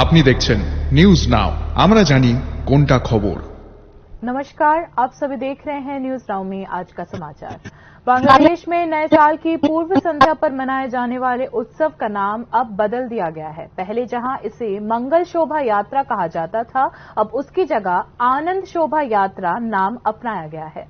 আপনি দেখছেন news now আমরা জানি কোনটা খবর। नमस्कार, आप सभी देख रहे हैं न्यूज नाउ में आज का समाचार। बांग्लादेश में नए साल की पूर्व संध्या पर मनाए जाने वाले उत्सव का नाम अब बदल दिया गया है। पहले जहां इसे मंगल शोभा यात्रा कहा जाता था, अब उसकी जगह आनंद शोभा यात्रा नाम अपनाया गया है।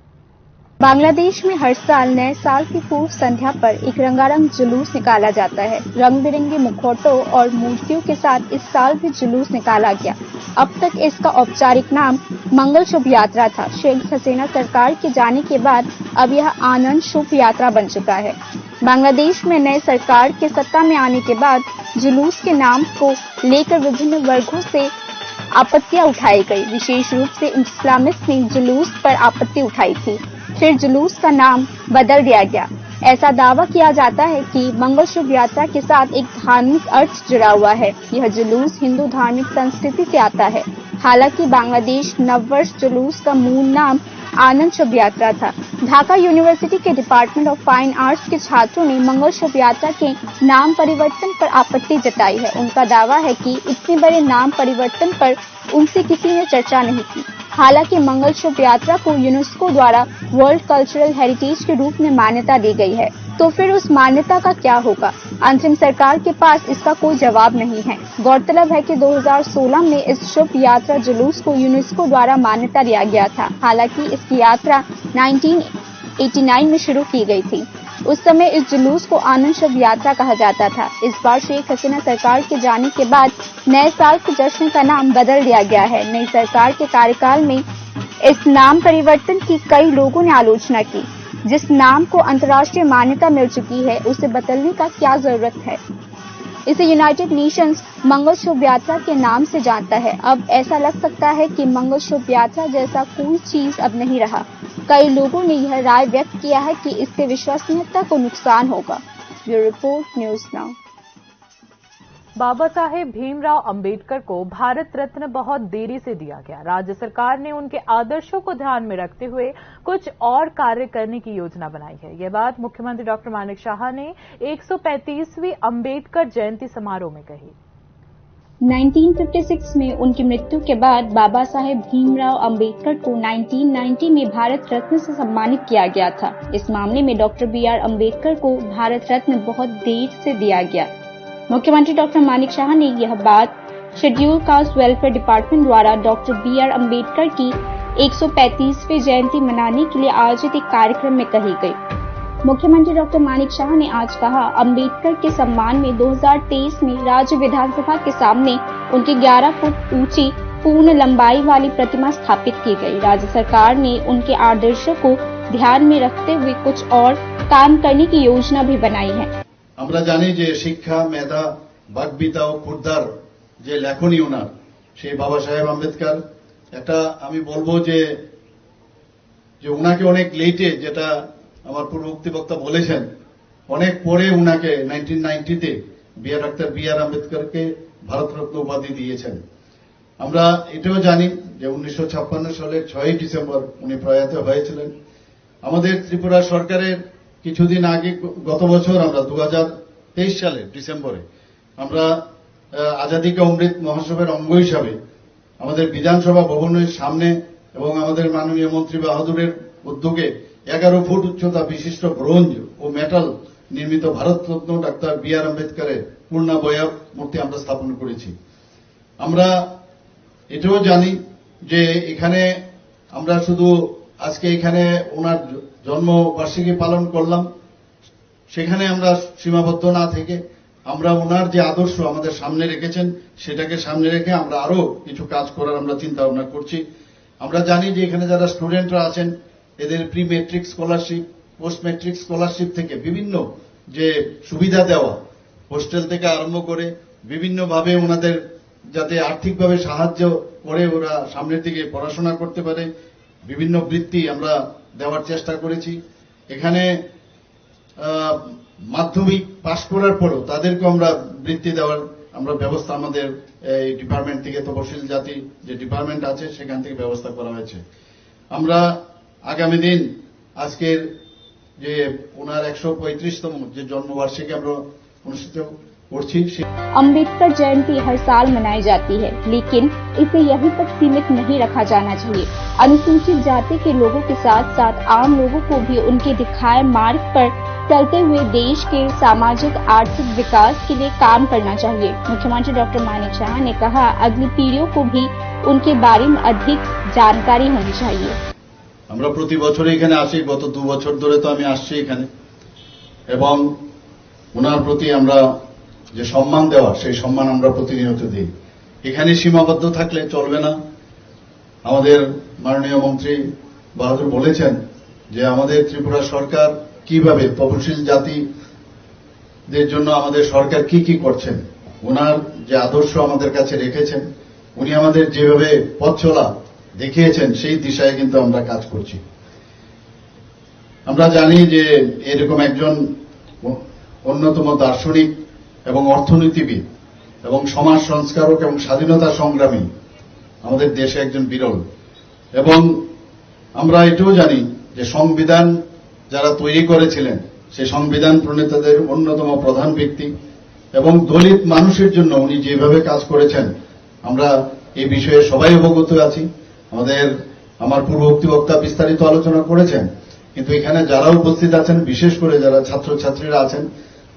बांग्लादेश में हर साल नए साल की पूर्व संध्या पर एक रंगारंग जुलूस निकाला जाता है। रंग बिरंगे मुखौटों और मूर्तियों के साथ इस साल भी जुलूस निकाला गया। अब तक इसका औपचारिक नाम मंगल शुभ यात्रा था। शेख हसीना सरकार के जाने के बाद अब यह आनंद शुभ यात्रा बन चुका है। बांग्लादेश में नए सरकार के सत्ता में आने के बाद जुलूस के नाम को लेकर विभिन्न वर्गों से आपत्तियां उठाई गई। विशेष रूप से इस्लामिस्ट ने जुलूस पर आपत्ति उठाई थी। फिर जुलूस का नाम बदल दिया गया। ऐसा दावा किया जाता है कि मंगल शुभ यात्रा के साथ एक धार्मिक अर्थ जुड़ा हुआ है। यह जुलूस हिंदू धार्मिक संस्कृति से आता है। हालांकि बांग्लादेश नववर्ष जुलूस का मूल नाम आनंद शुभ यात्रा था। ढाका यूनिवर्सिटी के डिपार्टमेंट ऑफ फाइन आर्ट्स के छात्रों ने मंगल शुभ यात्रा के नाम परिवर्तन पर आपत्ति जताई है। उनका दावा है कि इतने बड़े नाम परिवर्तन पर उनसे किसी ने चर्चा नहीं की। हालांकि मंगल शुभ यात्रा को यूनेस्को द्वारा वर्ल्ड कल्चरल हेरिटेज के रूप में मान्यता दी गई है, तो फिर उस मान्यता का क्या होगा? अंतरिम सरकार के पास इसका कोई जवाब नहीं है। गौरतलब है कि 2016 में इस शुभ यात्रा जुलूस को यूनेस्को द्वारा मान्यता दिया गया था। हालांकि इसकी यात्रा 1989 में शुरू की गई थी। उस समय इस जुलूस को आनंद शुभ यात्रा कहा जाता था। इस बार शेख हसीना सरकार के जाने के बाद नए साल के जश्न का नाम बदल दिया गया है। नई सरकार के कार्यकाल में इस नाम परिवर्तन की कई लोगों ने आलोचना की। जिस नाम को अंतर्राष्ट्रीय मान्यता मिल चुकी है, उसे बदलने का क्या जरूरत है? इसे यूनाइटेड नेशंस मंगल शुभ यात्रा के नाम से जानता है। अब ऐसा लग सकता है कि मंगल शुभ यात्रा जैसा कोई चीज अब नहीं रहा। कई लोगों ने यह राय व्यक्त किया है कि इससे विश्वसनीयता को नुकसान होगा। Bureau report, news now. Baba Saheb Bhimrao Ambedkar को भारत रत्न बहुत देरी से दिया गया। राज्य सरकार ने उनके आदर्शों को ध्यान में रखते हुए कुछ और कार्य करने की योजना बनाई है। यह बात मुख्यमंत्री डॉक्टर मानिक शाह ने 135वीं अंबेडकर जयंती समारोह में कही। 1956 में उनकी मृत्यु के बाद बाबा साहेब भीमराव अंबेडकर को 1990 में भारत रत्न से सम्मानित किया गया था। इस मामले में डॉक्टर BR अंबेडकर को भारत रत्न बहुत देर से दिया गया। मुख्यमंत्री डॉक्टर मानिक शाह ने यह बात शेड्यूल कास्ट वेलफेयर डिपार्टमेंट द्वारा डॉक्टर BR अंबेडकर की 135वीं जयंती मनाने के लिए आयोजित एक कार्यक्रम में कही गई। मुख्यमंत्री डॉक्टर मानिक शाह ने आज कहा, अंबेडकर के सम्मान में 2023 में राज्य विधानसभा के सामने उनकी 11 फुट ऊंची पूर्ण लंबाई वाली प्रतिमा स्थापित की गई। राज्य सरकार ने उनके आदर्शों को ध्यान में रखते हुए कुछ और काम करने की योजना भी बनाई है। আমরা জানি যে শিক্ষা, মেধা, বাগ্মিতা ও ক্ষুদ্ধার যে লেখনী ওনার, সেই বাবা সাহেব আম্বেদকর একটা আমি বলবো যে ওনাকে অনেক লেটে, যেটা আমার পূর্ববর্তী বক্তা বলেছেন, অনেক পরে ওনাকে 1990-তে ডক্টর BR আম্বেদকরকে ভারতরত্ন উপাধি দিয়েছেন। আমরা এটাও জানি যে 1956 সালের 6 ডিসেম্বর উনি প্রয়াত হয়েছিলেন। আমাদের ত্রিপুরা সরকারের কিছুদিন আগে গত বছর আমরা 2023 সালের ডিসেম্বরে আমরা আজাদী কা অমৃত মহোৎসবের অঙ্গ হিসাবে আমাদের বিধানসভা ভবনের সামনে এবং আমাদের মাননীয় মন্ত্রী বাহাদুরের উদ্যোগে 11 ফুট উচ্চতা বিশিষ্ট ব্রোঞ্জ ও মেটাল নির্মিত ভারতরত্ন ডাক্তার BR আম্বেদকরের পূর্ণাবয়ব মূর্তি আমরা স্থাপন করেছি। আমরা এটাও জানি যে এখানে আমরা শুধু আজকে এখানে ওনার জন্মবার্ষিকী পালন করলাম, সেখানে আমরা সীমাবদ্ধ না থেকে আমরা ওনার যে আদর্শ আমাদের সামনে রেখেছেন, সেটাকে সামনে রেখে আমরা আরো কিছু কাজ করার আমরা চিন্তা ভাবনা করছি। আমরা জানি যে এখানে যারা স্টুডেন্টরা আছেন, এদের pre metric scholarship, post metric scholarship থেকে বিভিন্ন যে সুবিধা দেওয়া, হোস্টেল থেকে আরম্ভ করে বিভিন্নভাবে ওনাদের যাতে আর্থিকভাবে সাহায্য করে ওরা সামনের দিকে পড়াশোনা করতে পারে, বিভিন্ন বৃত্তি আমরা দেওয়ার চেষ্টা করেছি। এখানে মাধ্যমিক পাশ করার পরও তাদেরকে আমরা বৃত্তি দেওয়ার আমরা ব্যবস্থা আমাদের এই ডিপার্টমেন্ট থেকে, তপশিল জাতি যে ডিপার্টমেন্ট আছে সেখান থেকে ব্যবস্থা করা হয়েছে। আমরা আগামী দিন আজকের যে ওনার 135তম যে জন্মবার্ষিকী আমরা অনুষ্ঠিত করছি। अम्बेडकर जयंती हर साल मनाई जाती है, लेकिन इसे यहीं तक सीमित नहीं रखा जाना चाहिए। अनुसूचित जाति के लोगों के साथ साथ आम लोगों को भी उनके दिखाए मार्ग पर चलते हुए देश के सामाजिक आर्थिक विकास के लिए काम करना चाहिए। मुख्यमंत्री डॉक्टर मानिक शाह ने कहा, अगली पीढ़ियों को भी उनके बारे में अधिक जानकारी होनी चाहिए। আমরা প্রতি বছরই এখানে আসি, গত 2 বছর ধরে তো আমি আসছি এখানে, এবং ওনার প্রতি আমরা যে সম্মান দেওয়া সেই সম্মান আমরা প্রতিনিয়ত দিই। এখানে সীমাবদ্ধ থাকলে চলবে না। আমাদের মাননীয় মন্ত্রী বাহাদুর বলেছেন যে আমাদের ত্রিপুরা সরকার কিভাবে তপশিল জাতিদের জন্য আমাদের সরকার কি করছেন, ওনার যে আদর্শ আমাদের কাছে রেখেছেন, উনি আমাদের যেভাবে পথ চলা দেখিয়েছেন সেই দিশায় কিন্তু আমরা কাজ করছি। আমরা জানি যে এরকম একজন অন্যতম দার্শনিক এবং অর্থনীতিবিদ এবং সমাজ সংস্কারক এবং স্বাধীনতা সংগ্রামী আমাদের দেশে একজন বিরল। এবং আমরা এটাও জানি যে সংবিধান যারা তৈরি করেছিলেন সেই সংবিধান প্রণেতাদের অন্যতম প্রধান ব্যক্তি, এবং দলিত মানুষের জন্য উনি যেভাবে কাজ করেছেন আমরা এই বিষয়ে সবাই অবগত আছি। আমার পূর্ববর্তী বক্তা বিস্তারিত আলোচনা করেছেন, কিন্তু এখানে যারা উপস্থিত আছেন, বিশেষ করে যারা ছাত্রছাত্রীরা আছেন,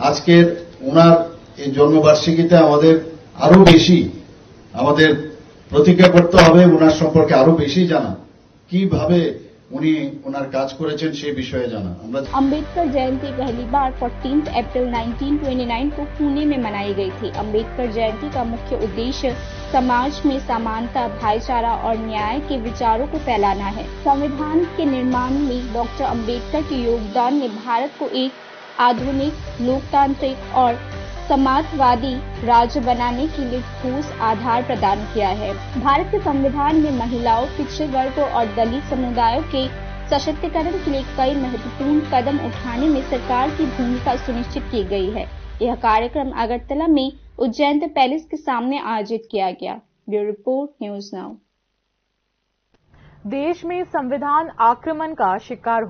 আজকের ওনার এই জন্মবার্ষিকীতে আরো বেশি আমাদের প্রতিজ্ঞা করতে হবে ওনার সম্পর্কে আরো বেশি জানা, কিভাবে উনি ওনার কাজ করেছেন সেই বিষয়ে জানা। अम्बेडकर जयंती पहली बार 14 अप्रैल 1929 को पुणे में मनाई गई थी। अम्बेडकर जयंती का मुख्य उद्देश्य समाज में समानता, भाईचारा और न्याय के विचारों को फैलाना है। संविधान के निर्माण में डॉक्टर अम्बेडकर के योगदान ने भारत को एक आधुनिक, लोकतांत्रिक और समाजवादी राज्य बनाने के लिए ठोस आधार प्रदान किया है। भारत के संविधान में महिलाओं, पिछड़े वर्गों और दलित समुदायों के सशक्तिकरण के लिए कई महत्वपूर्ण कदम उठाने में सरकार की भूमिका सुनिश्चित की गई है। यह कार्यक्रम अगरतला में उज्जैन पैलेस के सामने आयोजित किया गया। Bureau report, news now. देश में संविधान आक्रमण का शिकार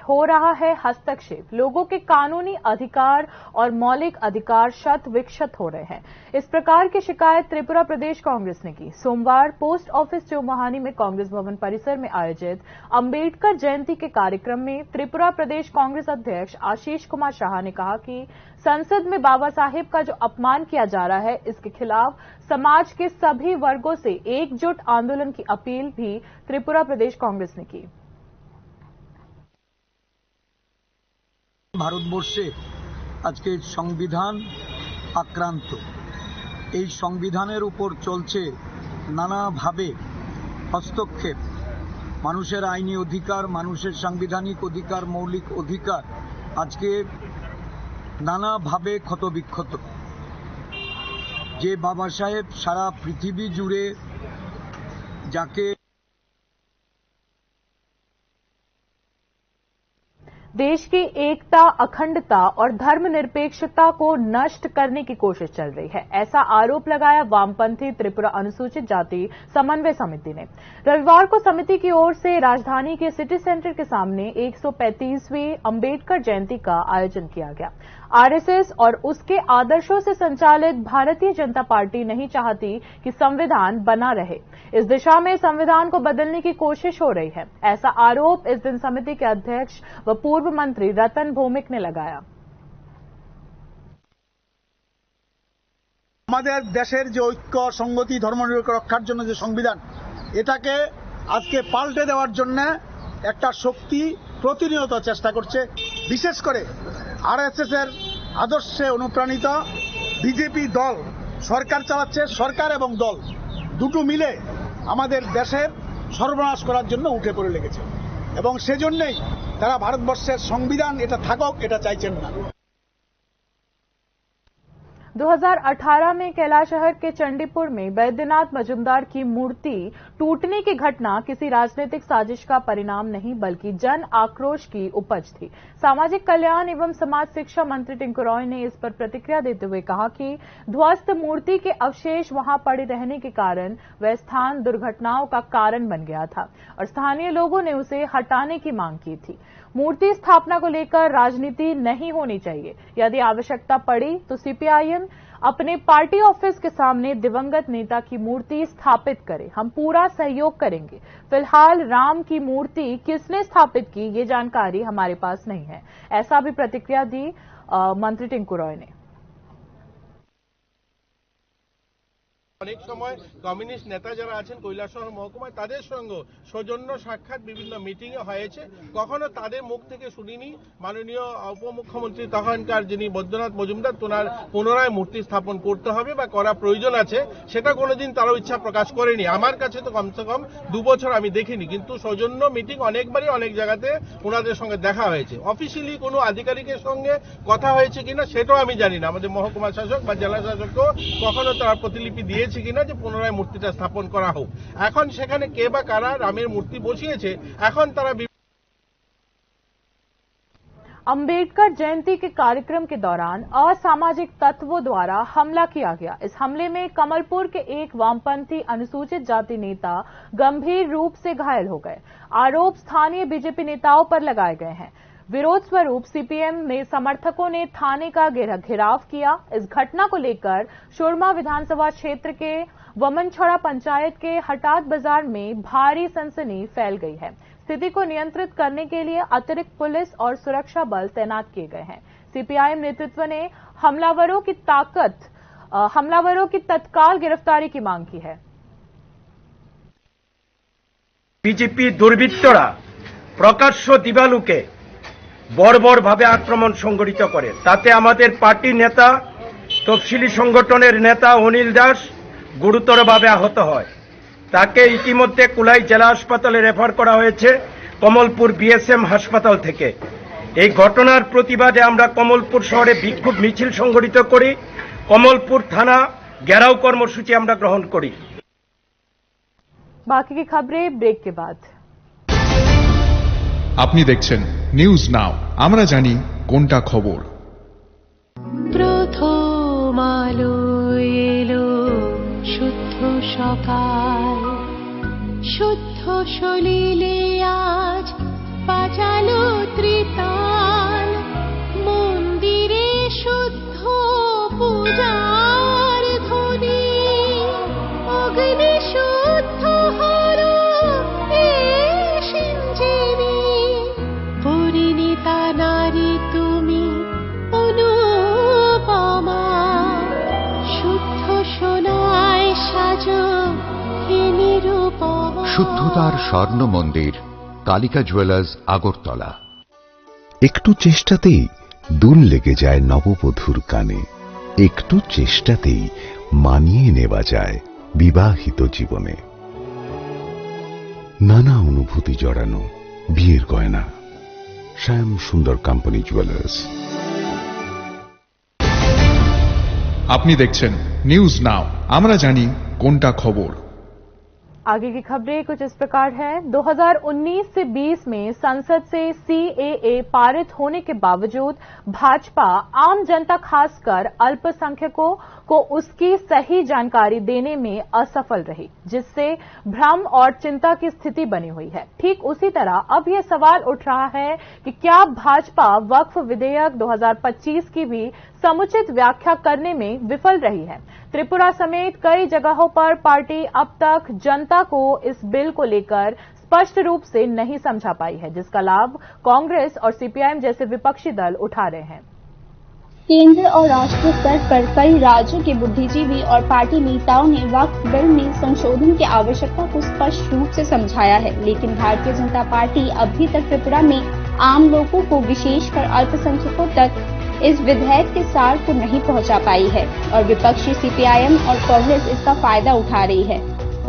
हो रहा है हस्तक्षेप। लोगों के कानूनी अधिकार और मौलिक अधिकार शत विक्षत हो रहे हैं। इस प्रकार की शिकायत त्रिपुरा प्रदेश कांग्रेस ने की। सोमवार पोस्ट ऑफिस चौमोहानी में कांग्रेस भवन परिसर में आयोजित अंबेडकर जयंती के कार्यक्रम में त्रिपुरा प्रदेश कांग्रेस अध्यक्ष आशीष कुमार शाह ने कहा कि संसद में बाबा साहेब का जो अपमान किया जा रहा है, इसके खिलाफ समाज के सभी वर्गों से एकजुट आंदोलन की अपील भी त्रिपुरा प्रदेश कांग्रेस ने की। ভারতবর্ষে আজকে সংবিধান আক্রান্ত, এই সংবিধানের উপর চলছে নানাভাবে হস্তক্ষেপ। মানুষের আইনি অধিকার, মানুষের সাংবিধানিক অধিকার, মৌলিক অধিকার আজকে নানাভাবে ক্ষতবিক্ষত। যে বাবা সাহেব সারা পৃথিবী জুড়ে যাকে देश की एकता, अखंडता और धर्मनिरपेक्षता को नष्ट करने की कोशिश चल रही है, ऐसा आरोप लगाया वामपंथी त्रिपुरा अनुसूचित जाति समन्वय समिति ने। रविवार को समिति की ओर से राजधानी के सिटी सेंटर के सामने 135वीं अंबेडकर जयंती का आयोजन किया गया। आरएसएस और उसके आदर्शों से संचालित भारतीय जनता पार्टी नहीं चाहती कि संविधान बना रहे। इस दिशा में संविधान को बदलने की कोशिश हो रही है, ऐसा आरोप इस दिन समिति के अध्यक्ष व पूर्व मंत्री रतन भौमिक ने लगाया। আমাদের দেশের যে ঐক্য, সংগতি, ধর্মনিরপেক্ষ রক্ষার জন্য যে সংবিধান, এটাকে আজকে পাল্টে দেওয়ার জন্য একটা শক্তি প্রতিনিয়ত চেষ্টা করছে। বিশেষ করে আরএসএস এর আদর্শে অনুপ্রাণিত বিজেপি দল সরকার চালাচ্ছে। সরকার এবং দল দুটো মিলে আমাদের দেশের সর্বনাশ করার জন্য উঠে পড়ে লেগেছে, এবং সেজন্যই তারা ভারতবর্ষের সংবিধান এটা থাকুক এটা চাইছেন না। 2018 में कैलाश शहर के चंडीपुर में बैद्यनाथ मजुमदार की मूर्ति टूटने की घटना किसी राजनीतिक साजिश का परिणाम नहीं बल्कि जन आक्रोश की उपज थी। सामाजिक कल्याण एवं समाज शिक्षा मंत्री टिंकू रॉय ने इस पर प्रतिक्रिया देते हुए कहा कि ध्वस्त मूर्ति के अवशेष वहां पड़े रहने के कारण वह स्थान दुर्घटनाओं का कारण बन गया था और स्थानीय लोगों ने उसे हटाने की मांग की थी। मूर्ति स्थापना को लेकर राजनीति नहीं होनी चाहिए। यदि आवश्यकता पड़ी तो सीपीआईएम सीपीआईएम अपने पार्टी ऑफिस के सामने दिवंगत नेता की मूर्ति स्थापित करे, हम पूरा सहयोग करेंगे। फिलहाल राम की मूर्ति किसने स्थापित की, ये जानकारी हमारे पास नहीं है। ऐसा भी प्रतिक्रिया दी मंत्री टिंकू रॉय ने। অনেক সময় কমিউনিস্ট নেতা যারা আছেন কৈলাসহর মহকুমায় তাদের সঙ্গে সৌজন্য সাক্ষাৎ বিভিন্ন মিটিংয়ে হয়েছে, কখনো তাদের মুখ থেকে শুনিনি মাননীয় উপমুখ্যমন্ত্রী তখনকার যিনি বৈদ্যনাথ মজুমদার তোনার পুনরায় মূর্তি স্থাপন করতে হবে বা করা প্রয়োজন আছে, সেটা কোনোদিন তারাও ইচ্ছা প্রকাশ করেনি। আমার কাছে তো কমসে কম 2 বছর আমি দেখিনি, কিন্তু সৌজন্য মিটিং অনেকবারই অনেক জায়গাতে ওনাদের সঙ্গে দেখা হয়েছে। অফিসিয়ালি কোনো আধিকারিকের সঙ্গে কথা হয়েছে কিনা সেটাও আমি জানি না। আমাদের মহকুমা শাসক বা জেলা শাসকও কখনো তারা প্রতিলিপি দিয়েছে কিনা যে পুনরায় মূর্তিটা স্থাপন করা হোক। এখন সেখানে কে বা কারা রামের মূর্তি বসিয়েছে, এখন তারা अंबेडकर जयंती के कार्यक्रम के दौरान असामाजिक तत्वों द्वारा हमला किया गया। इस हमले में कमलपुर के एक वामपंथी अनुसूचित जाति नेता गंभीर रूप से घायल हो गए। आरोप स्थानीय बीजेपी नेताओं पर लगाए गए हैं। विरोध स्वरूप सीपीएम में समर्थकों ने थाने का घेराव किया। इस घटना को लेकर शुरमा विधानसभा क्षेत्र के वमनछड़ा पंचायत के हटात बाजार में भारी सनसनी फैल गई है। स्थिति को नियंत्रित करने के लिए अतिरिक्त पुलिस और सुरक्षा बल तैनात किए गए हैं। सीपीआईएम नेतृत्व ने हमलावरों की तत्काल गिरफ्तारी की मांग की है। বিজেপি দুর্বৃত্তরা প্রকাশ্য দিবালুকে বর্বরভাবে আক্রমণ সংগঠিত করে, তাতে আমাদের পার্টির নেতা তফসিলি সংগঠনের নেতা অনিল দাস গুরুতরভাবে আহত হয়। তাকে ইতিমধ্যে কুলাই জেলা হাসপাতালে রেফার করা হয়েছে কমলপুর বিএসএম হাসপাতাল থেকে। এই ঘটনার প্রতিবাদে আমরা কমলপুর শহরে বিক্ষোভ মিছিল সংগঠিত করি। কমলপুর থানা ঘেরাও কর্মসূচি আমরা গ্রহণ করি। बाकी की खबरें ब्रेक के बाद। আপনি দেখছেন নিউজ নাও, আমরা জানি কোনটা খবর। প্রথম আলো এলো শুদ্ধ সকাল, শুদ্ধ সলিলে আজ বাজালো ত্রিতাল, মন্দিরে শুদ্ধ পূজার ধ্বনি, অগ্নি শুদ্ধ হলো সিঞ্জিনী, পরিণীতা নারী তুমি অনুপমা, শুদ্ধ সোনায় সাজো হে নিরুপমা। শুদ্ধতার স্বর্ণ মন্দির, কালিকা জুয়েলার্স, আগরতলা। একটু চেষ্টাতেই দুল লেগে যায় নববধূর কানে, একটু চেষ্টাতেই মানিয়ে নেওয়া যায় বিবাহিত জীবনে। নানা অনুভূতি জড়ানো বিয়ের গয়না, শ্যাম সুন্দর কোম্পানি জুয়েলার্স। আপনি দেখছেন নিউজ নাও, আমরা জানি কোনটা খবর। आगे की खबरें कुछ इस प्रकार है। 2019 से 20 में संसद से सीएए पारित होने के बावजूद भाजपा आम जनता खासकर अल्पसंख्यकों को उसकी सही जानकारी देने में असफल रही, जिससे भ्रम और चिंता की स्थिति बनी हुई है। ठीक उसी तरह अब यह सवाल उठ रहा है कि क्या भाजपा वक्फ विधेयक 2025 की भी समुचित व्याख्या करने में विफल रही है। त्रिपुरा समेत कई जगहों पर पार्टी अब तक जनता को इस बिल को लेकर स्पष्ट रूप से नहीं समझा पाई है, जिसका लाभ कांग्रेस और सीपीआईएम जैसे विपक्षी दल उठा रहे हैं। केंद्र और राष्ट्रीय स्तर पर कई राज्यों के बुद्धिजीवी और पार्टी नेताओं ने वक्फ बिल में संशोधन की आवश्यकता को स्पष्ट रूप से समझाया है, लेकिन भारतीय जनता पार्टी अभी तक त्रिपुरा में आम लोगों को, विशेषकर अल्पसंख्यकों तक इस विधेयक के सार को नहीं पहुंचा पाई है और विपक्षी सीपीआईएम और कांग्रेस इसका फायदा उठा रही है।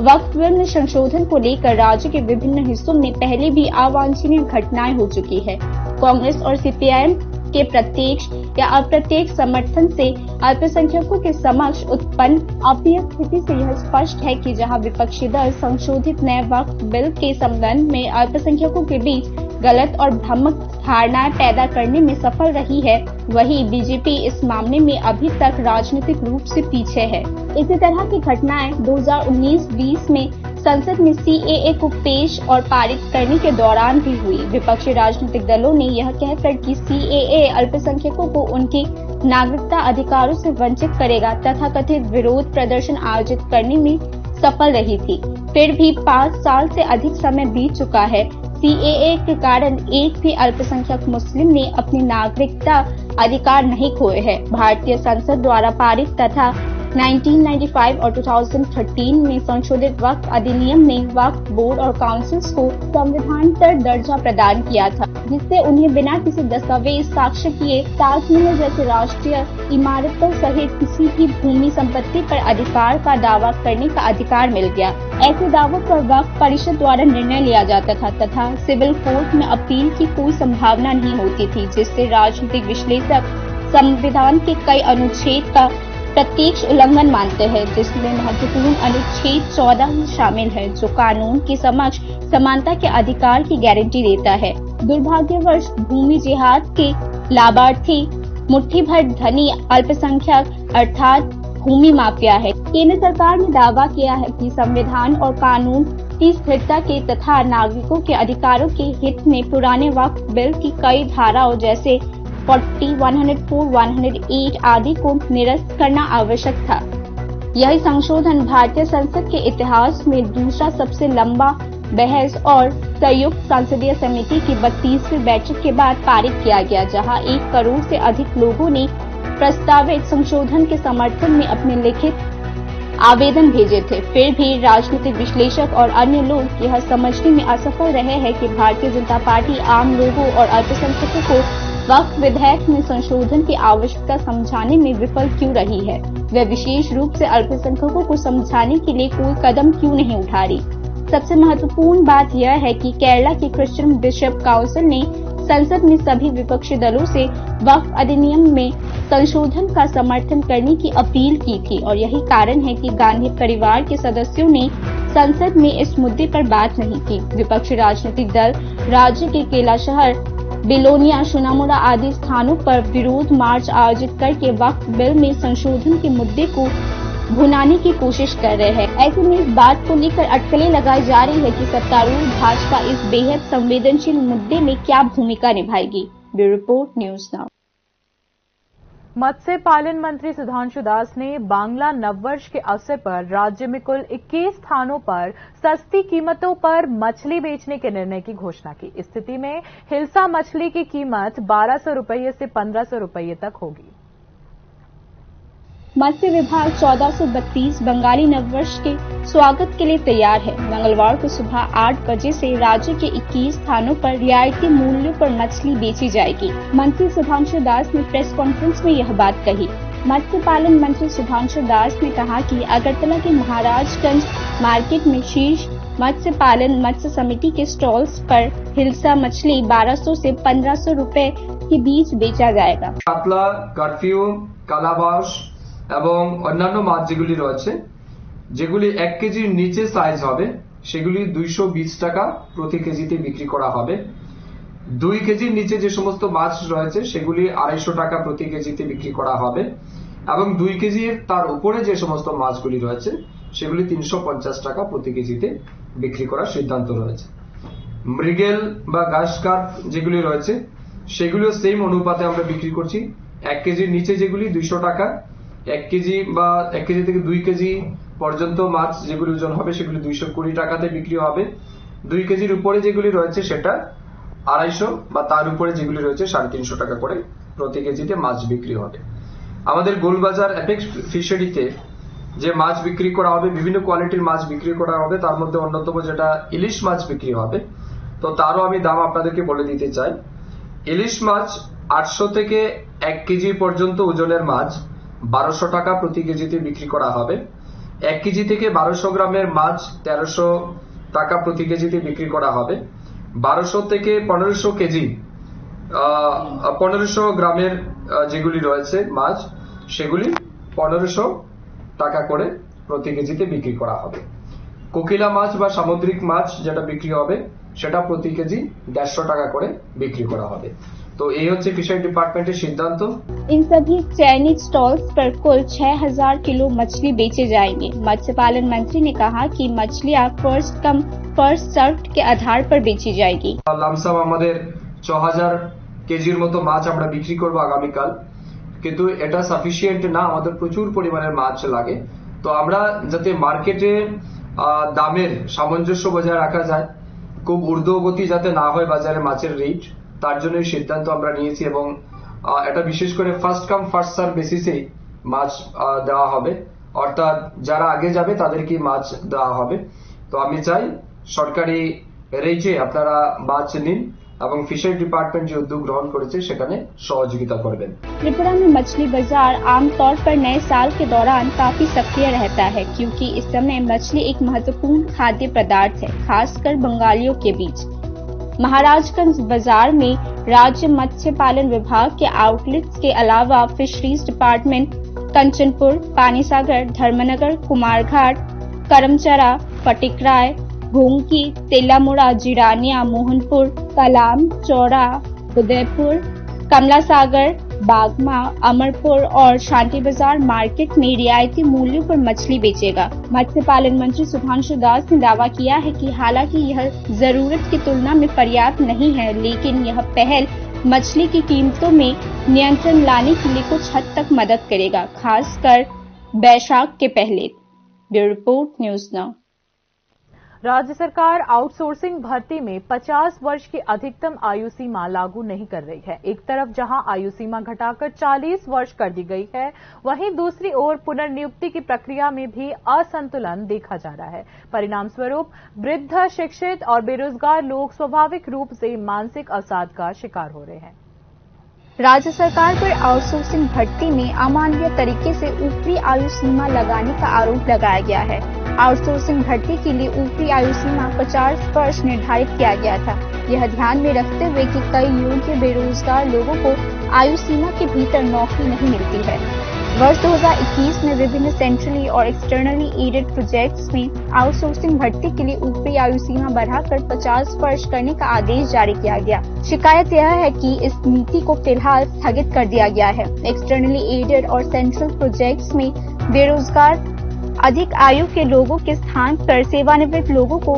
वक्फ बिल में संशोधन को लेकर राज्य के विभिन्न हिस्सों में पहले भी अवांछनीय घटनाएं हो चुकी है। कांग्रेस और सीपीआईएम के प्रत्यक्ष या अप्रत्यक्ष समर्थन से अल्पसंख्यकों के समक्ष उत्पन्न अप्रिय स्थिति से यह स्पष्ट है कि जहां विपक्षी दल संशोधित नए वक्फ बिल के संबंध में अल्पसंख्यकों के बीच गलत और भ्रामक धारणाएं पैदा करने में सफल रही है, वहीं बीजेपी इस मामले में अभी तक राजनीतिक रूप से पीछे है। इसी तरह की घटनाएं 2019-20 में संसद में सीएए को पेश और पारित करने के दौरान भी हुई। विपक्षी राजनीतिक दलों ने यह कहकर कि सीएए अल्पसंख्यकों को उनके नागरिकता अधिकारों से वंचित करेगा तथा कथित विरोध प्रदर्शन आयोजित करने में सफल रही थी। फिर भी 5 साल से अधिक समय बीत चुका है। सीएए के कारण एक भी अल्पसंख्यक मुस्लिम ने अपनी नागरिकता अधिकार नहीं खोए हैं। भारतीय संसद द्वारा पारित तथा 1995 और 2013 में संशोधित वक्फ अधिनियम ने वक्फ बोर्ड और काउंसिल्स को संविधानतर दर्जा प्रदान किया था, जिससे उन्हें बिना किसी दस्तावेज साक्ष्य किए ताजमहल जैसे राष्ट्रीय इमारतों सहित किसी भी भूमि संपत्ति पर अधिकार का दावा करने का अधिकार मिल गया। ऐसे दावों पर वक्फ परिषद द्वारा निर्णय लिया जाता था तथा सिविल कोर्ट में अपील की कोई संभावना नहीं होती थी, जिससे राजनीतिक विश्लेषक संविधान के कई अनुच्छेद का प्रत्यक्ष उल्लंघन मानते हैं, जिसमें महत्वपूर्ण अनुच्छेद 14 शामिल है, जो कानून के समक्ष समानता के अधिकार की गारंटी देता है। दुर्भाग्यवश भूमि जिहाद के लाभार्थी मुट्ठी भर धनी अल्पसंख्यक अर्थात भूमि माफिया है। केंद्र सरकार ने दावा किया है कि संविधान और कानून की स्थिरता के तथा नागरिकों के अधिकारों के हित में पुराने वक्फ बिल की कई धाराओं जैसे 40, 104, 108 आदि को निरस्त करना आवश्यक था। यह संशोधन भारतीय संसद के इतिहास में दूसरा सबसे लंबा बहस और संयुक्त संसदीय समिति की 32वीं बैठक के बाद पारित किया गया, जहां 1 करोड़ से अधिक लोगों ने प्रस्तावित संशोधन के समर्थन में अपने लिखित आवेदन भेजे थे। फिर भी राजनीतिक विश्लेषक और अन्य लोग यह समझने में असफल रहे हैं कि भारतीय जनता पार्टी आम लोगों और अल्पसंख्यकों को वक्फ विधेयक में संशोधन की आवश्यकता समझाने में विफल क्यों रही है। वह विशेष रूप से अल्पसंख्यकों को समझाने के लिए कोई कदम क्यों नहीं उठा रही। सबसे महत्वपूर्ण बात यह है कि केरला की क्रिश्चियन बिशप काउंसिल ने संसद में सभी विपक्षी दलों से वक्फ अधिनियम में संशोधन का समर्थन करने की अपील की थी और यही कारण है कि गांधी परिवार के सदस्यों ने संसद में इस मुद्दे पर बात नहीं की। विपक्षी राजनीतिक दल राज्य के केला शहर, बिलोनिया, सुनामुड़ा आदि स्थानों पर विरोध मार्च आयोजित करके वक्फ बिल में संशोधन के मुद्दे को भुनाने की कोशिश कर रहे हैं। ऐसे में इस बात को लेकर अटकलें लगाई जा रही है कि सत्तारूढ़ भाजपा इस बेहद संवेदनशील मुद्दे में क्या भूमिका निभाएगी। Bureau report, news now. मत्स्य पालन मंत्री सुधांशु दास ने बांग्ला नववर्ष के अवसर पर राज्य में कुल 21 स्थानों पर सस्ती कीमतों पर मछली बेचने के निर्णय की घोषणा की। इस स्थिति में हिल्सा मछली की कीमत 1200 रुपये से 1500 रुपये तक होगी। मत्स्य विभाग 1432 बंगाली नववर्ष के स्वागत के लिए तैयार है। मंगलवार को सुबह 8 बजे से राज्य के 21 स्थानों पर रियायती मूल्यों पर मछली बेची जाएगी। मंत्री सुधांशु दास ने प्रेस कॉन्फ्रेंस में यह बात कही। मत्स्य पालन मंत्री सुधांशु दास ने कहा कि अगरतला के महाराजगंज मार्केट में शीर्ष मत्स्य पालन मत्स्य समिति के स्टॉल्स पर हिल्सा मछली 1200 से 1500 रुपए के बीच बेचा जाएगा। কাতলা, কারফিউ, কালাবাস এবং অন্যান্য মাছ যেগুলি রয়েছে, যেগুলি 1 কেজির নিচে সাইজ হবে সেগুলি 220 টাকা প্রতি কেজিতে বিক্রি করা হবে। 2 কেজির নিচে যে সমস্ত মাছ রয়েছে সেগুলি 250 টাকা প্রতি কেজিতে বিক্রি করা হবে এবং 2 কেজির তার উপরে যে সমস্ত মাছগুলি রয়েছে সেগুলি 350 টাকা প্রতি কেজিতে বিক্রি করার সিদ্ধান্ত রয়েছে। মৃগেল বা ঘাস কার্প যেগুলি রয়েছে সেগুলিও সেম অনুপাতে আমরা বিক্রি করছি। 1 কেজির নিচে যেগুলি 200 টাকা, 1 কেজি বা 1 কেজি থেকে 2 কেজি পর্যন্ত মাছ যেগুলি ওজন হবে সেগুলি 220 টাকাতে বিক্রি হবে। 2 কেজির উপরে যেগুলি রয়েছে সেটা 250 বা তার উপরে যেগুলি রয়েছে 350 টাকা করে প্রতি কেজিতে মাছ বিক্রি হবে। আমাদের গোলবাজার অ্যাপেক্স ফিশারিতে যে মাছ বিক্রি করা হবে, বিভিন্ন কোয়ালিটির মাছ বিক্রি করা হবে, তার মধ্যে অন্যতম যেটা ইলিশ মাছ বিক্রি হবে, তো তারও আমি দাম আপনাদেরকে বলে দিতে চাই। ইলিশ মাছ 800 থেকে 1 কেজি পর্যন্ত ওজনের মাছ 1200 টাকা প্রতি কেজিতে বিক্রি করা হবে। 1 কেজি থেকে 1200 গ্রামের মাছ 1300 টাকা প্রতি কেজিতে বিক্রি করা হবে। 1200 থেকে 1500 কেজি 1500 গ্রামের যেগুলি রয়েছে মাছ সেগুলি 1500 টাকা করে প্রতি কেজিতে বিক্রি করা হবে। কোকিলা মাছ বা সামুদ্রিক মাছ যেটা বিক্রি হবে সেটা প্রতি কেজি 150 টাকা করে বিক্রি করা হবে। तो ये হচ্ছে ফিশারি ডিপার্টমেন্টের সিদ্ধান্ত। इन सभी चयनित स्टॉल्स पर कुल 6000 किलो मछली बेचे जाएंगे। मत्स्य पालन मंत्री ने कहा कि मछलियां फर्स्ट कम फर्स्ट सर्व्ड के आधार पर बेची जाएगी। লামসাম আমাদের 6000 কেজির মতো মাছ আমরা বিক্রি করব আগামীকাল। কিন্তু এটা সাফিসিয়েন্ট না, আমাদের প্রচুর পরিমাণের মাছ লাগে। তো আমরা যাতে মার্কেটে দামের সামঞ্জস্য বজায় রাখা যায়, খুব ঊর্ধ্বগতি যাতে না হয় বাজারে মাছের রেট, তার জন্য এই সিদ্ধান্ত আমরা নিয়েছি এবং এটা বিশেষ করে ফার্স্ট কাম ফার্স্ট সার্ভ বেসিসে মাছ দেওয়া হবে, অর্থাৎ যারা আগে যাবে তাদেরকে মাছ দেওয়া হবে। তো আমি চাই সরকারি রেটে আপনারা মাছ নিন এবং ফিশারি डिपार्टमेंट जो उद्योग ग्रहण करेছে সেখানে সহযোগিতা করবেন। त्रिपुरा में मछली बाजार आमतौर पर नए साल के दौरान काफी सक्रिय रहता है, क्योंकि इस समय मछली एक महत्वपूर्ण खाद्य पदार्थ है, खासकर बंगालियों के बीच। महाराजगंज बाजार में राज्य मत्स्य पालन विभाग के आउटलेट्स के अलावा फिशरीज डिपार्टमेंट कंचनपुर, पानीसागर, धर्मनगर, कुमारघाट, करमचरा, फटिकराय, भोंकी, तेलामुड़ा, जिरानिया, मोहनपुर, कलाम, चौरा, उदयपुर, कमला सागर, बागमा, अमरपुर और शांति बाजार मार्केट में रियायती मूल्यों पर मछली बेचेगा। मत्स्य पालन मंत्री सुधांशु दास ने दावा किया है कि हालांकि यह जरूरत की तुलना में पर्याप्त नहीं है, लेकिन यह पहल मछली की कीमतों में नियंत्रण लाने के लिए कुछ हद तक मदद करेगा, खासकर बैशाख के पहले। Bureau report, news now. राज्य सरकार आउटसोर्सिंग भर्ती में 50 वर्ष की अधिकतम आयु सीमा लागू नहीं कर रही है। एक तरफ जहां आयु सीमा घटाकर 40 वर्ष कर दी गई है, वहीं दूसरी ओर पुनर्नियुक्ति की प्रक्रिया में भी असंतुलन देखा जा रहा है। परिणाम स्वरूप वृद्ध, शिक्षित और बेरोजगार लोग स्वाभाविक रूप से मानसिक अवसाद का शिकार हो रहे हैं। राज्य सरकार पर आउटसोर्सिंग भर्ती में अमानवीय तरीके से ऊपरी आयु सीमा लगाने का आरोप लगाया गया है। आउटसोर्सिंग भर्ती के लिए ऊपरी आयु सीमा 50 वर्ष निर्धारित किया गया था। यह ध्यान में रखते हुए कि कई योग्य बेरोजगार लोगों को आयु सीमा के भीतर नौकरी नहीं मिलती है। वर्ष 2021 में विभिन्न सेंट्रली और एक्सटर्नली एडेड प्रोजेक्ट्स में आउटसोर्सिंग भर्ती के लिए ऊपरी आयु सीमा बढ़ाकर 50 वर्ष करने का आदेश जारी किया गया। शिकायत यह है कि इस नीति को फिलहाल स्थगित कर दिया गया है। एक्सटर्नली एडेड और सेंट्रल प्रोजेक्ट्स में बेरोजगार अधिक आयु के लोगों के स्थान पर सेवानिवृत्त लोगों को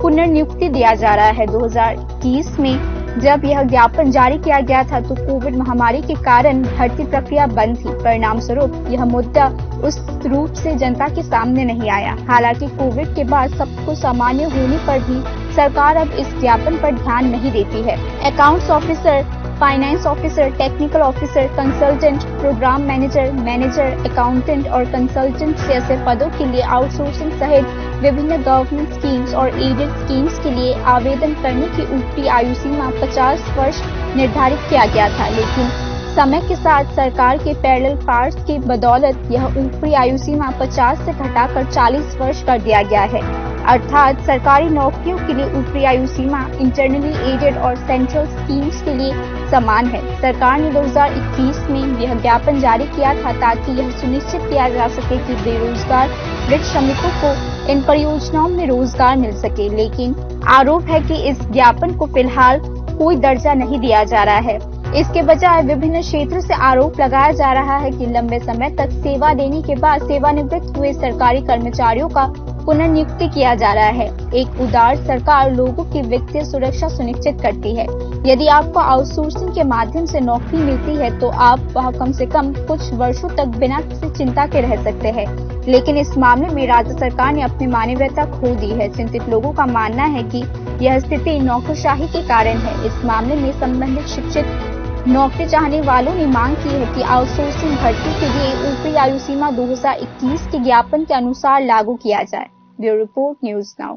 पुनर्नियुक्ति दिया जा रहा है। 2021 में जब यह ज्ञापन जारी किया गया था तो कोविड महामारी के कारण भर्ती प्रक्रिया बंद थी। परिणाम स्वरूप यह मुद्दा उस रूप से जनता के सामने नहीं आया। हालांकि कोविड के बाद सब कुछ सामान्य होने पर भी सरकार अब इस ज्ञापन पर ध्यान नहीं देती है। Accounts officer, finance officer, technical officer, consultant, program manager, manager, accountant और कंसल्टेंट जैसे पदों के लिए आउटसोर्सिंग सहित विभिन्न गवर्नमेंट स्कीम्स और एडेड स्कीम्स के लिए आवेदन करने की ऊपरी आयु सीमा 50 वर्ष निर्धारित किया गया था, लेकिन समय के साथ सरकार के पैरेलल पार्ट्स की बदौलत यह ऊपरी आयु सीमा 50 से घटाकर 40 वर्ष कर दिया गया है। अर्थात सरकारी नौकरियों के लिए ऊपरी आयु सीमा इंटरनली एडेड और सेंट्रल स्कीम्स के लिए समान है। सरकार ने 2021 में यह ज्ञापन जारी किया था ताकि यह सुनिश्चित किया जा सके कि बेरोजगार वृद्ध श्रमिकों को इन परियोजनाओं में रोजगार मिल सके, लेकिन आरोप है कि इस ज्ञापन को फिलहाल कोई दर्जा नहीं दिया जा रहा है। इसके बजाय विभिन्न क्षेत्रों से आरोप लगाया जा रहा है कि लंबे समय तक सेवा देने के बाद सेवानिवृत्त हुए सरकारी कर्मचारियों का पुनर्नियुक्ति किया जा रहा है। एक उदार सरकार लोगों की वित्तीय सुरक्षा सुनिश्चित करती है। यदि आपको आउटसोर्सिंग के माध्यम से नौकरी मिलती है तो आप वह कम से कम कुछ वर्षों तक बिना किसी चिंता के रह सकते हैं, लेकिन इस मामले में राज्य सरकार ने अपनी मानवीयता खो दी है। चिंतित लोगों का मानना है कि यह स्थिति नौकरशाही के कारण है। इस मामले में संबंधित शिक्षित नौकरी चाहने वालों ने मांग की है कि आउटसोर्सिंग भर्ती के लिए ऊपरी आयु सीमा 2021 के ज्ञापन के अनुसार लागू किया जाए। Bureau report, news now.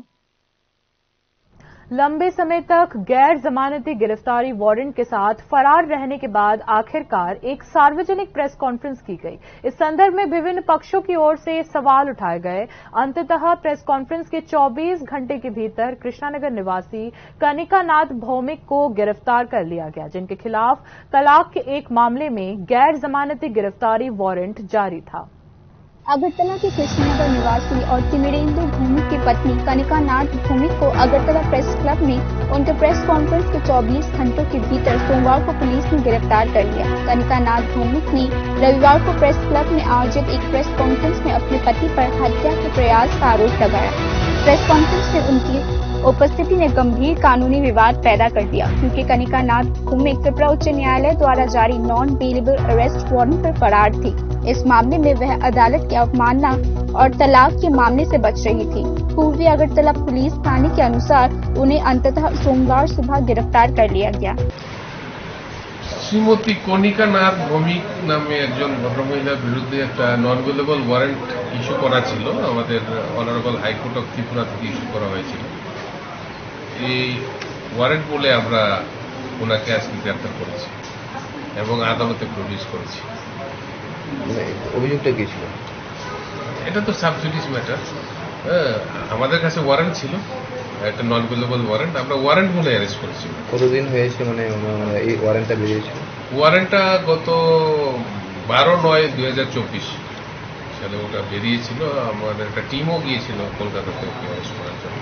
लंबे समय तक गैर जमानती गिरफ्तारी वारंट के साथ फरार रहने के बाद आखिरकार एक सार्वजनिक प्रेस कॉन्फ्रेंस की गई। इस संदर्भ में विभिन्न पक्षों की ओर से सवाल उठाए गए। अंततः प्रेस कॉन्फ्रेंस के 24 घंटे के भीतर कृष्णानगर निवासी कनिका नाथ भौमिक को गिरफ्तार कर लिया गया, जिनके खिलाफ तलाक के एक मामले में गैर जमानती गिरफ्तारी वारंट जारी था। अगरतला के कृष्णनगर निवासी और तिमिरेंदु भौमिक की पत्नी कनिका नाथ भौमिक को अगरतला प्रेस क्लब में उनके प्रेस कॉन्फ्रेंस के 24 घंटों के भीतर सोमवार को पुलिस ने गिरफ्तार कर लिया। कनिका नाथ भौमिक ने रविवार को प्रेस क्लब में आयोजित एक प्रेस कॉन्फ्रेंस में अपने पति पर हत्या के प्रयास का आरोप लगाया। प्रेस कॉन्फ्रेंस में उनकी उपस्थिति ने गंभीर कानूनी विवाद पैदा कर दिया, क्योंकि कनिका नाथ भौमिक त्रिपुरा उच्च न्यायालय द्वारा जारी नॉन बेलेबल अरेस्ट वारंट पर फरार थी। इस मामले में वह अदालत की अवमानना और तलाक के मामले से बच रही थी। पूर्वी अगरतला पुलिस थाने के अनुसार उन्हें अंततः सोमवार सुबह गिरफ्तार कर लिया गया। শ্রীমতী কণিকা নাথ ভৌমিক নামে একজন ভদ্রমহিলার বিরুদ্ধে একটা নন বেলেবল ওয়ারেন্ট ইস্যু করা ছিল, আমাদের অনারেবল হাইকোর্ট অফ ত্রিপুরা থেকে ইস্যু করা হয়েছিল। এই ওয়ারেন্ট বলে আমরা ওনাকে আজকে গ্রেপ্তার করেছি এবং আদালতে প্রডিউস করেছি। অভিযোগটা কি ছিল? এটা তো সাবজুডিস ম্যাটার। আমাদের কাছে ওয়ারেন্ট ছিল, একটা নন বেলেবল ওয়ারেন্ট, আমরা ওয়ারেন্ট বলে অ্যারেস্ট করেছি। কতদিন হয়েছে মানে এই ওয়ারেন্টটা বেরিয়েছিল? ওয়ারেন্টটা গত 12/9/2024 সালে ওটা বেরিয়েছিল। আমাদের একটা টিমও গিয়েছিল কলকাতাতে ওকে অ্যারেস্ট করার জন্য।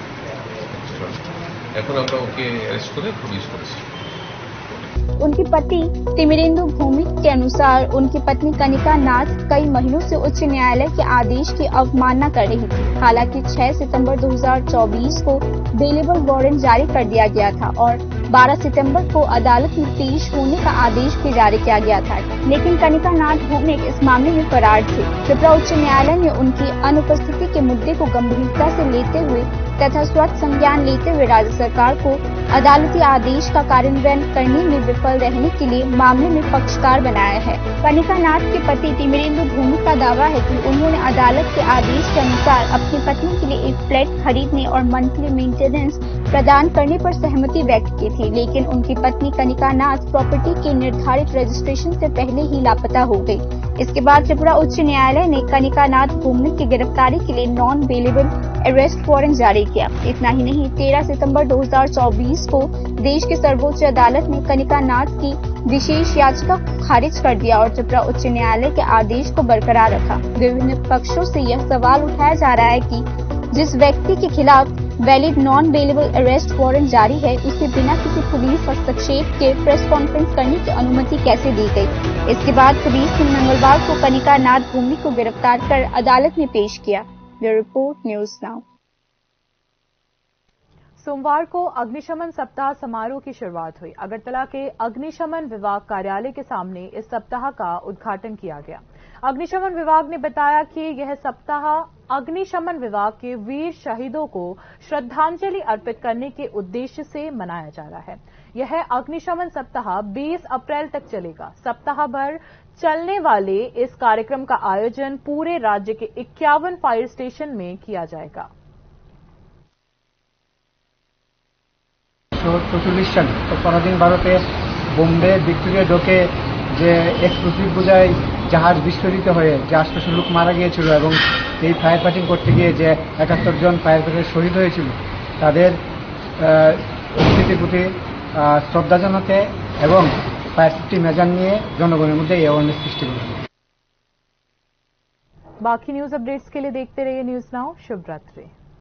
এখন আমরা ওকে অ্যারেস্ট করে পুলিশ করেছি। उनके पति तिमिरेंदु भौमिक के अनुसार उनकी पत्नी कनिका नाथ कई महीनों से उच्च न्यायालय के आदेश की अवमानना कर रही थी। हालांकि 6 सितंबर 2024 को बेलेबल वारंट जारी कर दिया गया था और 12 सितंबर को अदालत में पेश होने का आदेश भी जारी किया गया था, लेकिन कनिका नाथ भौमिक इस मामले में फरार थे। त्रिपुरा उच्च न्यायालय ने उनकी अनुपस्थिति के मुद्दे को गंभीरता से लेते हुए तथा स्वतः संज्ञान लेते हुए राज्य सरकार को अदालती आदेश का कार्यान्वयन करने में विफल रहने के लिए मामले में पक्षकार बनाया है। कनिका नाथ के पति तिमिरेंदु भौमिक का दावा है कि उन्होंने अदालत के आदेश के अनुसार अपनी पत्नी के लिए एक फ्लैट खरीदने और मंथली मेंटेनेंस प्रदान करने पर सहमति व्यक्त की थी, लेकिन उनकी पत्नी कनिका नाथ प्रॉपर्टी के निर्धारित रजिस्ट्रेशन से पहले ही लापता हो गई। इसके बाद त्रिपुरा उच्च न्यायालय ने कनिका नाथ भौमिक की गिरफ्तारी के लिए नॉन बेलेबल अरेस्ट वारंट जारी किया। इतना ही नहीं, 13 सितंबर 2024 को देश के सर्वोच्च अदालत ने कनिका नाथ की विशेष याचिका खारिज कर दिया और त्रिपुरा उच्च न्यायालय के आदेश को बरकरार रखा। विभिन्न पक्षों से यह सवाल उठाया जा रहा है कि जिस व्यक्ति के खिलाफ valid non bailable arrest warrant जारी है, उसे बिना किसी पुलिस हस्तक्षेप के प्रेस कॉन्फ्रेंस करने की अनुमति कैसे दी गई। इसके बाद पुलिस ने मंगलवार को कनिका नाथ भौमिक को गिरफ्तार कर अदालत में पेश किया। Bureau report, news now. सोमवार को अग्निशमन सप्ताह समारोह की शुरुआत हुई। अगरतला के अग्निशमन विभाग कार्यालय के सामने इस सप्ताह का उद्घाटन किया गया। अग्निशमन विभाग ने बताया कि यह सप्ताह अग्निशमन विभाग के वीर शहीदों को श्रद्धांजलि अर्पित करने के उद्देश्य से मनाया जा रहा है। यह अग्निशमन सप्ताह 20 अप्रैल तक चलेगा। सप्ताह भर चलने वाले इस कार्यक्रम का आयोजन पूरे राज्य के 51 फायर स्टेशन में किया जाएगा। 1944 সালে তো পরাধীন ভারতে বোম্বে ভিক্টোরিয়া ডকে যে এক্সপ্লোসিভ বোঝাই জাহাজ বিস্ফোরিত হয়ে যে 800 লোক মারা গিয়েছিল এবং এই ফায়ার ফাইটিং করতে গিয়ে যে 71 জন ফায়ার ফাইটার শহীদ হয়েছিল, তাদের স্মৃতির প্রতি শ্রদ্ধা জানাতে এবং ফায়ার সেফটি মেজার নিয়ে জনগণের মধ্যে অ্যাওয়ারনেস সৃষ্টি করা। बाकी न्यूज अपडेट्स के लिए देखते रहिए न्यूज नाउ। शुभ रात्रि।